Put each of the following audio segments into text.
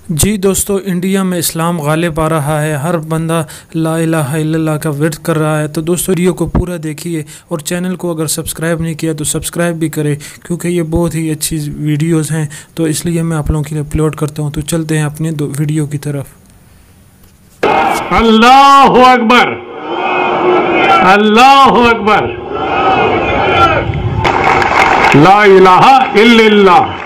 जी दोस्तों, इंडिया में इस्लाम गालिब आ रहा है। हर बंदा ला इलाहा इल्लल्लाह का विर्द कर रहा है। तो दोस्तों वीडियो को पूरा देखिए और चैनल को अगर सब्सक्राइब नहीं किया तो सब्सक्राइब भी करें, क्योंकि ये बहुत ही अच्छी वीडियोस हैं, तो इसलिए मैं आप लोगों के लिए अपलोड करता हूँ। तो चलते हैं अपने वीडियो की तरफ। अल्लाहु अकबर, अल्लाहु अकबर, ला इलाहा इल्लल्लाह।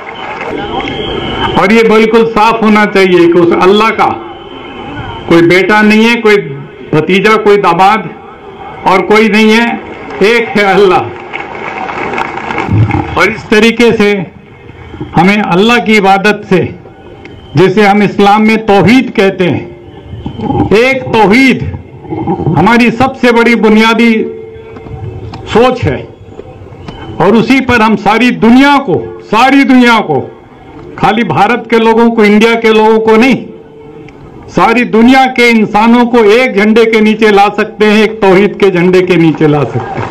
और ये बिल्कुल साफ होना चाहिए कि उस अल्लाह का कोई बेटा नहीं है, कोई भतीजा, कोई दामाद और कोई नहीं है, एक है अल्लाह। और इस तरीके से हमें अल्लाह की इबादत से, जिसे हम इस्लाम में तौहीद कहते हैं, एक तौहीद हमारी सबसे बड़ी बुनियादी सोच है। और उसी पर हम सारी दुनिया को खाली भारत के लोगों को, इंडिया के लोगों को नहीं, सारी दुनिया के इंसानों को एक झंडे के नीचे ला सकते हैं, एक तौहीद के झंडे के नीचे ला सकते हैं।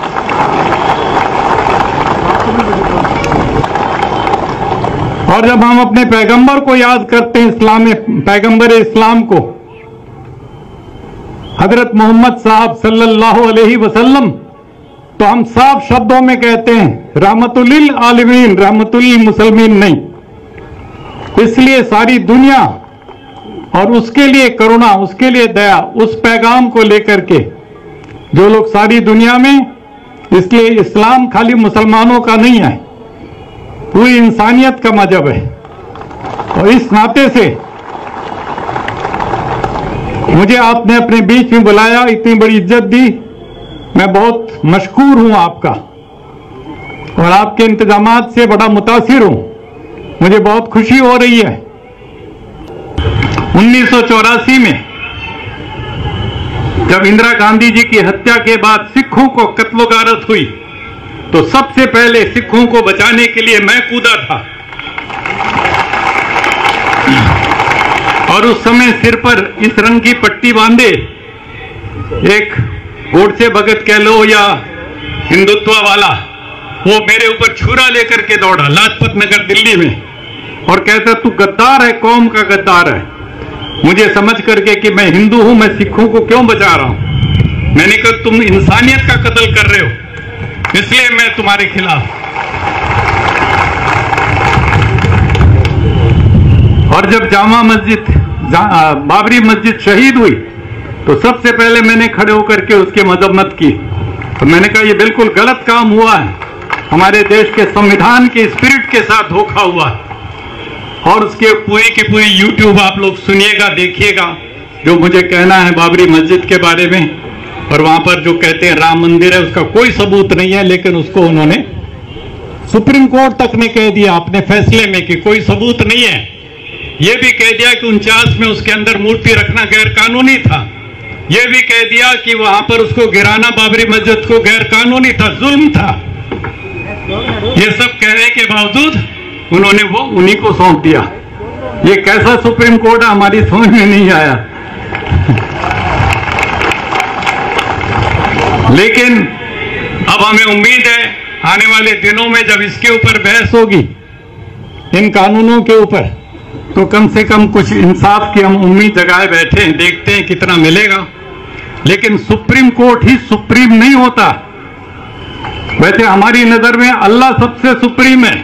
और जब हम अपने पैगंबर को याद करते हैं, इस्लाम में पैगंबर इस्लाम को, हजरत मोहम्मद साहब सल्लल्लाहु अलैहि वसल्लम, तो हम साफ शब्दों में कहते हैं रहमतुल लिल आलमीन, रहमतुल लिल मुसलमीन नहीं। इसलिए सारी दुनिया और उसके लिए करुणा, उसके लिए दया, उस पैगाम को लेकर के जो लोग सारी दुनिया में, इसलिए इस्लाम खाली मुसलमानों का नहीं है, पूरी इंसानियत का मजहब है। और इस नाते से मुझे आपने अपने बीच में बुलाया, इतनी बड़ी इज्जत दी, मैं बहुत मशकूर हूं आपका और आपके इंतजामात से बड़ा मुतासिर हूं। मुझे बहुत खुशी हो रही है। 1984 में जब इंदिरा गांधी जी की हत्या के बाद सिखों को कत्लो गारत हुई, तो सबसे पहले सिखों को बचाने के लिए मैं कूदा था। और उस समय सिर पर इस रंग की पट्टी बांधे एक गोडसे भगत कह लो या हिंदुत्व वाला, वो मेरे ऊपर छुरा लेकर के दौड़ा लाजपत नगर दिल्ली में और कहता तू गद्दार है, कौम का गद्दार है। मुझे समझ करके कि मैं हिंदू हूं, मैं सिखों को क्यों बचा रहा हूं, मैंने कहा तुम इंसानियत का कत्ल कर रहे हो, इसलिए मैं तुम्हारे खिलाफ। और जब जामा मस्जिद, बाबरी मस्जिद शहीद हुई, तो सबसे पहले मैंने खड़े होकर के उसकी मजम्मत की। तो मैंने कहा ये बिल्कुल गलत काम हुआ है, हमारे देश के संविधान के स्पिरिट के साथ धोखा हुआ है। और उसके पूरी की पूरी यूट्यूब आप लोग सुनिएगा, देखिएगा जो मुझे कहना है बाबरी मस्जिद के बारे में। और वहां पर जो कहते हैं राम मंदिर है, उसका कोई सबूत नहीं है, लेकिन उसको उन्होंने, सुप्रीम कोर्ट तक ने कह दिया अपने फैसले में कि कोई सबूत नहीं है। यह भी कह दिया कि 49 में उसके अंदर मूर्ति रखना गैर कानूनी था। यह भी कह दिया कि वहां पर उसको गिराना, बाबरी मस्जिद को, गैर कानूनी था, जुल्म था। ये सब कहने के बावजूद उन्होंने वो उन्हीं को सौंप दिया। ये कैसा सुप्रीम कोर्ट है, हमारी समझ में नहीं आया। लेकिन अब हमें उम्मीद है आने वाले दिनों में जब इसके ऊपर बहस होगी, इन कानूनों के ऊपर, तो कम से कम कुछ इंसाफ की हम उम्मीद जगाए बैठे हैं, देखते हैं कितना मिलेगा। लेकिन सुप्रीम कोर्ट ही सुप्रीम नहीं होता। वैसे हमारी नजर में अल्लाह सबसे सुप्रीम है,